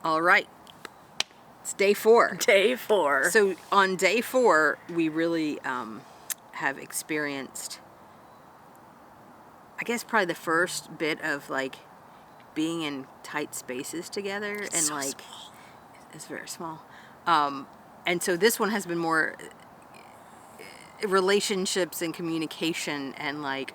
All right. It's day 4. Day 4. So on day 4, we really have experienced, I guess, probably the first bit of like being in tight spaces together. It's and so like small. It's very small. And so this one has been more relationships and communication, and like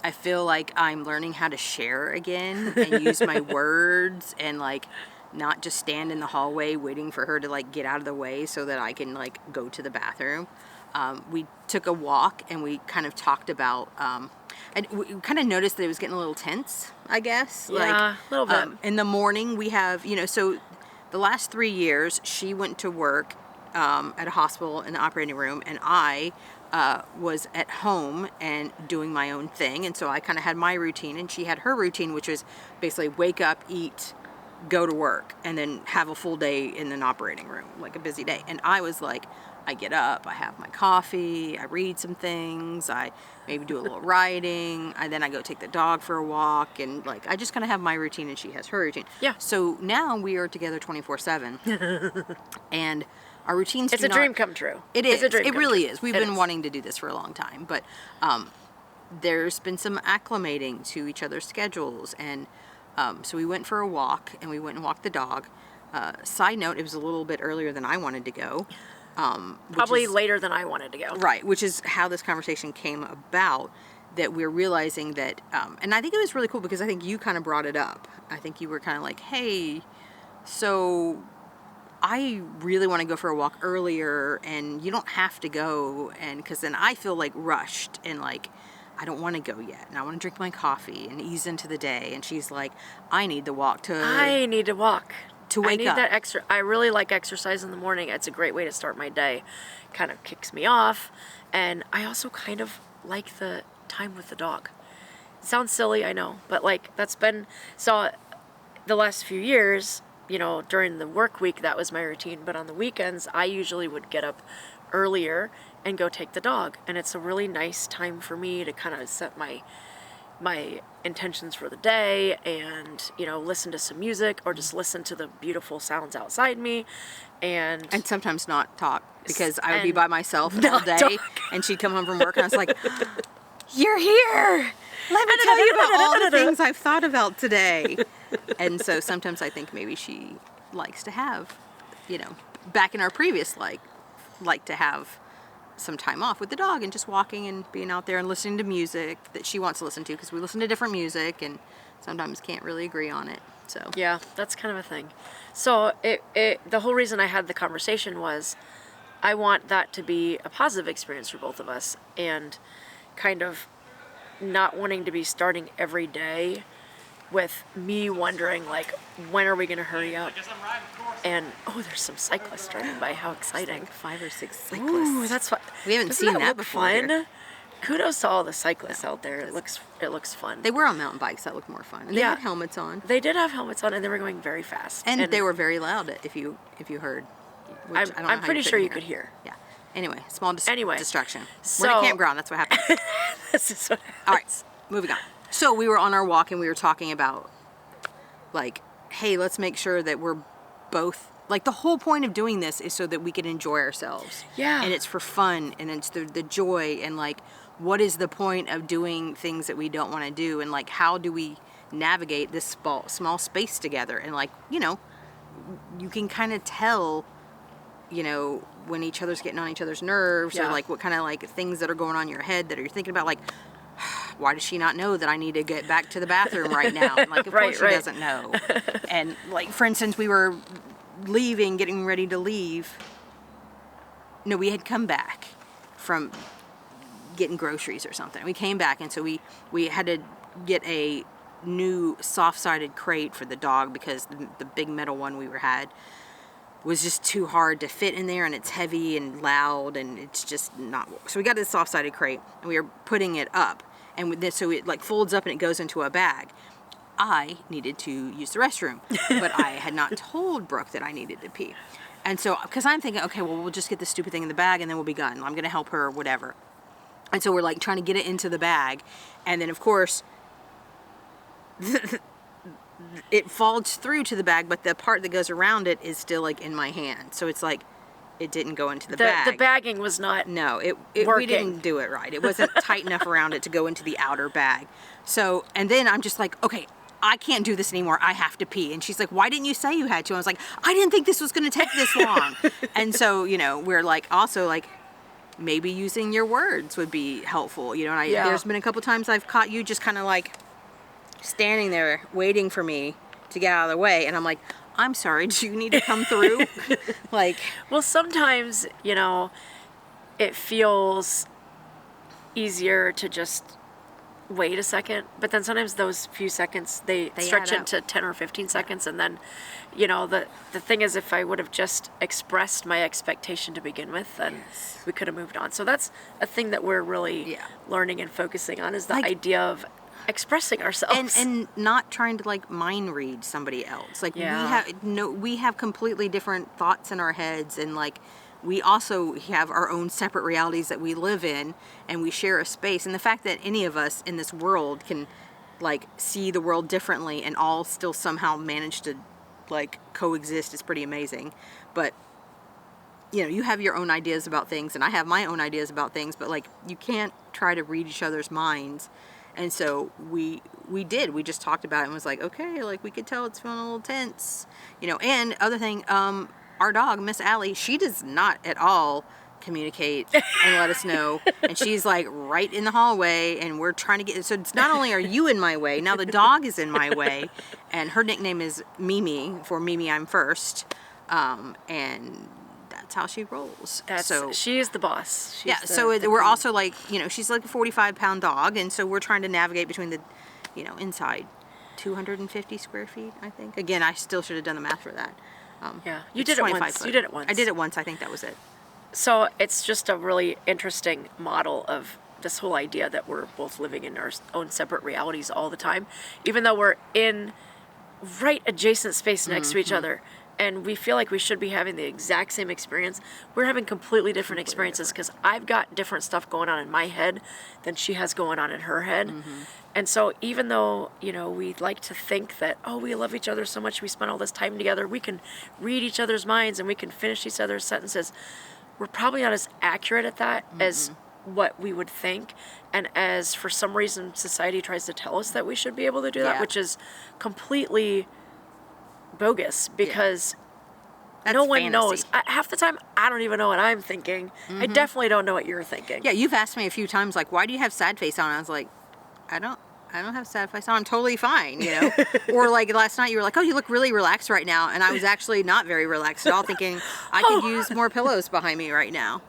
I feel like I'm learning how to share again and use my words, and like not just stand in the hallway waiting for her to like get out of the way so that I can like go to the bathroom. We took a walk and we kind of talked about, and we kind of noticed that it was getting a little tense, I guess. Yeah, a little bit. In the morning we have, so the last 3 years she went to work at a hospital in the operating room, and I was at home and doing my own thing. And so I kind of had my routine, and she had her routine, which was basically wake up, eat, go to work, and then have a full day in an operating room, like a busy day. And I was like, I get up, I have my coffee, I read some things, I maybe do a little writing, then I go take the dog for a walk, and like I just kind of have my routine and she has her routine. Yeah. So now we are together 24/7, and our routines. It's a dream come true. It is. It really is. We've been is. wanting to do this for a long time, but there's been some acclimating to each other's schedules, and so we went for a walk, and we went and walked the dog. Side note, it was a little bit earlier than I wanted to go. Probably later than I wanted to go. Right, which is how this conversation came about, that we're realizing that, and I think it was really cool because I think you kind of brought it up. I think you were kind of like, hey, so I really want to go for a walk earlier, and you don't have to go, and because then I feel like rushed and like I don't want to go yet, and I want to drink my coffee and ease into the day. And she's like, I need to walk I need to walk. To wake I need up. that extra. I really like exercise in the morning. It's a great way to start my day. Kind of kicks me off, and I also kind of like the time with the dog. It sounds silly, I know, but like that's been so. The last few years, during the work week, that was my routine. But on the weekends, I usually would get up earlier and go take the dog, and it's a really nice time for me to kind of set my intentions for the day, and listen to some music or just listen to the beautiful sounds outside me, and sometimes not talk, because I would be by myself all day talk. And she'd come home from work and I was like, you're here, let me tell you about all the things I've thought about today. And so sometimes I think maybe she likes to have, back in our previous like to have some time off with the dog and just walking and being out there and listening to music that she wants to listen to, because we listen to different music and sometimes can't really agree on it. So yeah, that's kind of a thing. So the whole reason I had the conversation was I want that to be a positive experience for both of us, and kind of not wanting to be starting every day with me wondering, like, when are we going to hurry up? And, there's some cyclists driving by. How exciting. Like 5 or 6 cyclists. Ooh, that's fun. We haven't seen that before. Fun? Here. Kudos to all the cyclists out there. It looks fun. They were on mountain bikes. That looked more fun. And they had helmets on. They did have helmets on, and they were going very fast. And they were very loud, if you heard. I'm pretty sure you could hear. Yeah. Anyway, small distraction. So, we're in a campground. That's what happened. This is what happens. All right, moving on. So we were on our walk and we were talking about, like, hey, let's make sure that we're both, like, the whole point of doing this is so that we can enjoy ourselves. Yeah. And it's for fun, and it's the joy, and like, what is the point of doing things that we don't want to do, and like, how do we navigate this small space together? And like, you can kind of tell, when each other's getting on each other's nerves, or like what kind of like things that are going on in your head that you're thinking about, like, why does she not know that I need to get back to the bathroom right now? And like, of course she doesn't know. And like, for instance, we were getting ready to leave. No, we had come back from getting groceries or something. We came back, and so we had to get a new soft-sided crate for the dog, because the big metal one we had was just too hard to fit in there, and it's heavy and loud, and it's just not. So we got this soft-sided crate, and we were putting it up, and so it like folds up and it goes into a bag. I needed to use the restroom, but I had not told Brooke that I needed to pee. And so, because I'm thinking, okay, well, we'll just get this stupid thing in the bag and then we'll be done. I'm going to help her or whatever. And so we're like trying to get it into the bag. And then, of course, it falls through to the bag, but the part that goes around it is still like in my hand. So it's like it didn't go into the bag. The bagging was not No, we working. didn't do it right. It wasn't tight enough around it to go into the outer bag. So, and then I'm just like, okay, I can't do this anymore. I have to pee. And she's like, why didn't you say you had to? I was like, I didn't think this was going to take this long. And so, you know, we're like, also like, maybe using your words would be helpful. You know, and there's been a couple times I've caught you just kind of like standing there waiting for me to get out of the way. And I'm like, I'm sorry, do you need to come through? Like, well, sometimes, you know, it feels easier to just wait a second, but then sometimes those few seconds they stretch into 10 or 15 seconds, and then, you know, the thing is, if I would have just expressed my expectation to begin with, then we could have moved on. So that's a thing that we're really learning and focusing on, is the like, idea of expressing ourselves and not trying to like mind read somebody else. Like we have completely different thoughts in our heads, and like we also have our own separate realities that we live in, and we share a space. And the fact that any of us in this world can like see the world differently and all still somehow manage to like coexist is pretty amazing. But you know, you have your own ideas about things and I have my own ideas about things, but like you can't try to read each other's minds. And so we just talked about it and was like, okay, like we could tell it's feeling a little tense, you know. And other thing, our dog, Miss Allie, she does not at all communicate and let us know. And she's like right in the hallway, and we're trying to get, so it's not only are you in my way, now the dog is in my way. And her nickname is Mimi, for Mimi I'm first. And that's how she rolls. She is the boss. We're also like, you know, she's like a 45-pound dog, and so we're trying to navigate between the, you know, inside 250 square feet, I think. Again, I still should have done the math for that. You did it once. Foot. You did it once. I did it once. I think that was it. So it's just a really interesting model of this whole idea that we're both living in our own separate realities all the time, even though we're in right adjacent space next to each other. And we feel like we should be having the exact same experience. We're having completely different experiences, because I've got different stuff going on in my head than she has going on in her head. And so even though, you know, we like to think that, oh, we love each other so much, we spend all this time together, we can read each other's minds and we can finish each other's sentences, we're probably not as accurate at that as what we would think. And as for some reason society tries to tell us that we should be able to do that, which is completely bogus, because no one knows. Half the time, I don't even know what I'm thinking. I definitely don't know what you're thinking. Yeah, you've asked me a few times, like, why do you have sad face on? I was like, I don't have sad face on. I'm totally fine, you know? Or like last night, you were like, oh, you look really relaxed right now. And I was actually not very relaxed at all, thinking I could use more pillows behind me right now.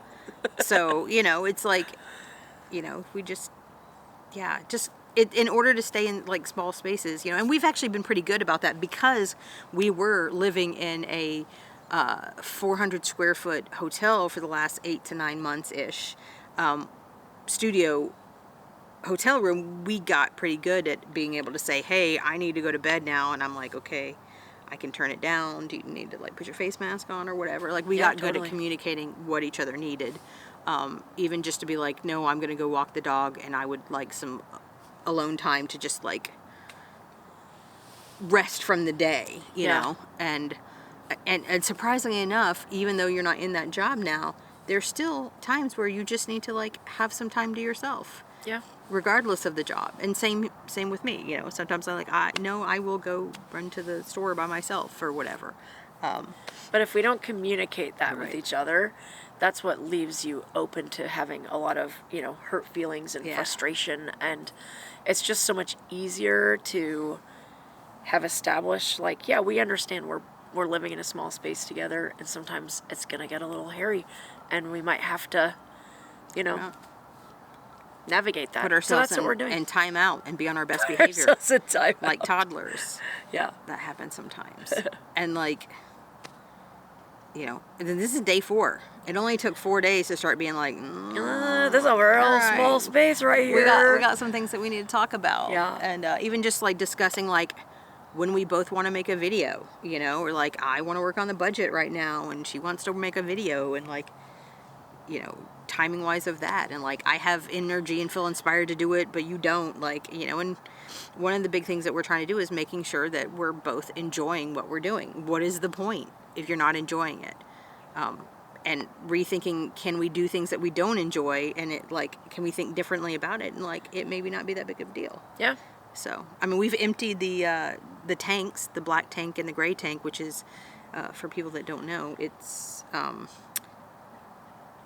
So, you know, it's like, you know, we just, in order to stay in like small spaces, you know, and we've actually been pretty good about that, because we were living in a 400 square foot hotel for the last 8 to 9 months ish. Studio hotel room, we got pretty good at being able to say, hey, I need to go to bed now. And I'm like, okay, I can turn it down. Do you need to like put your face mask on or whatever? Like we got good at communicating what each other needed. Even just to be like, no, I'm going to go walk the dog, and I would like some alone time to just like rest from the day, you know. And surprisingly enough, even though you're not in that job now, there's still times where you just need to like have some time to yourself, regardless of the job. And same with me, you know. Sometimes I will go run to the store by myself or whatever. But if we don't communicate that with each other, that's what leaves you open to having a lot of, you know, hurt feelings and frustration. And it's just so much easier to have established, like, we understand we're living in a small space together, and sometimes it's going to get a little hairy, and we might have to, you know, navigate that. Put ourselves so that's what we're doing. And time out and be on our best behavior. Like toddlers. Yeah. That happens sometimes. And like, you know, and then this is day 4. It only took 4 days to start being like, this is a real small space right here. We got some things that we need to talk about. Yeah. And even just like discussing like when we both want to make a video, you know, or like I want to work on the budget right now and she wants to make a video, and like you know, timing wise of that. And like, I have energy and feel inspired to do it, but you don't, like, you know. And one of the big things that we're trying to do is making sure that we're both enjoying what we're doing. What is the point if you're not enjoying it? And rethinking, can we do things that we don't enjoy, and it, like, can we think differently about it, and like, it maybe not be that big of a deal. Yeah. So, I mean, we've emptied the tanks, the black tank and the gray tank, which is, for people that don't know, it's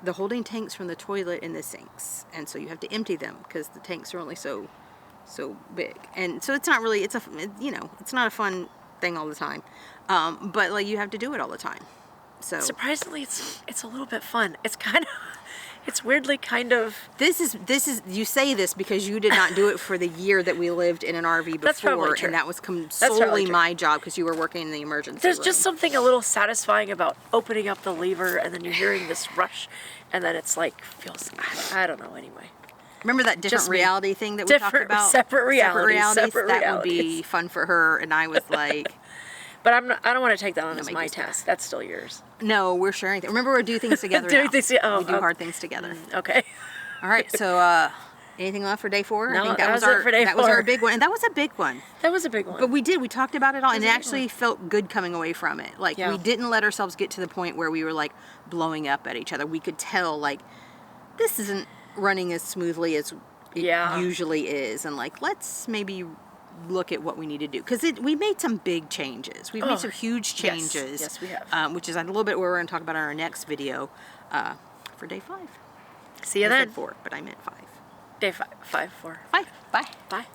the holding tanks from the toilet and the sinks, and so you have to empty them because the tanks are only so big, and so it's not really, you know, it's not a fun thing all the time, but like, you have to do it all the time. So surprisingly, it's a little bit fun. It's kind of, it's weirdly kind of. This is you say this because you did not do it for the year that we lived in an RV That's probably before, true. and that was Probably solely true. my job because you were working in the emergency There's room. just something a little satisfying about opening up the lever and then you're hearing this rush, and then it's like feels. I don't know. Anyway. Remember that different Just me. reality thing that we talked about? Separate realities. That would be fun for her, and I was like. But I don't want to take that on as make my you sad. task. That's still yours. No, we're sharing. Remember, we do things together. Doing now. things- oh, we do oh. hard things together. Okay. All right. So, anything left for day 4? No, I think that was it for day that was 4. our big one, and that was a big one. That was a big one. But we talked about it all, and it a big actually felt good coming away from it. Like, Yeah. we didn't let ourselves get to the point where we were like blowing up at each other. We could tell, like, this isn't running as smoothly as it usually is, and like, let's maybe look at what we need to do, because we made some big changes. We've made some huge changes. Yes, we have. Which is a little bit what we're going to talk about in our next video for day 5. See you I then. said 4, but I meant 5. Day 5, 4. 5. Bye. Bye.